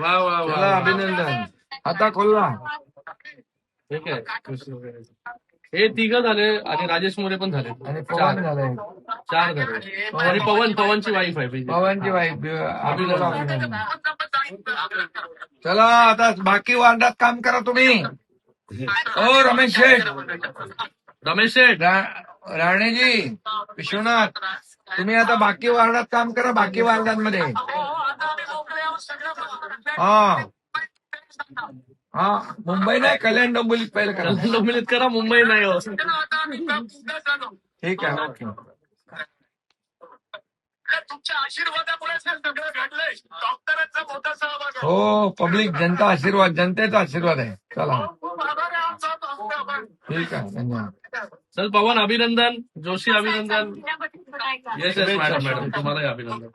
वा वा वा चला अभिनंदन. आता खोलला. ठीक आहे. हे तिघ झाले आणि राजेश मोरे पण झाले. आणि पवन झालंय. 4 झाले. आणि पवनची वाईफ आहे. पवनची वाईफ. अभिनंदन. चला आता बाकी वार्डात काम करा तुम्ही. ओ रमेश शेठ. रमेश शेठ. राणेजी विश्वनाथ तुम्ही आता बाकी वार्डात काम करा. बाकी वार्डांमध्ये हा मुंबई नाही कल्याण डोंबिवलीत पहिलं करा. डोंबिवलीत करा. मुंबई नाही हो. ठीक आहे. ओके. तुमच्या आशीर्वादामुळे सगळं घडलंय. डॉक्टरांचा मोठा सहभाग. हो पब्लिक जनता आशीर्वाद जनतेचा आशीर्वाद आहे. चला ठीक आहे. धन्यवाद. चल पवन अभिनंदन. जोशी अभिनंदन. येस येस मॅडम तुम्हालाही अभिनंदन.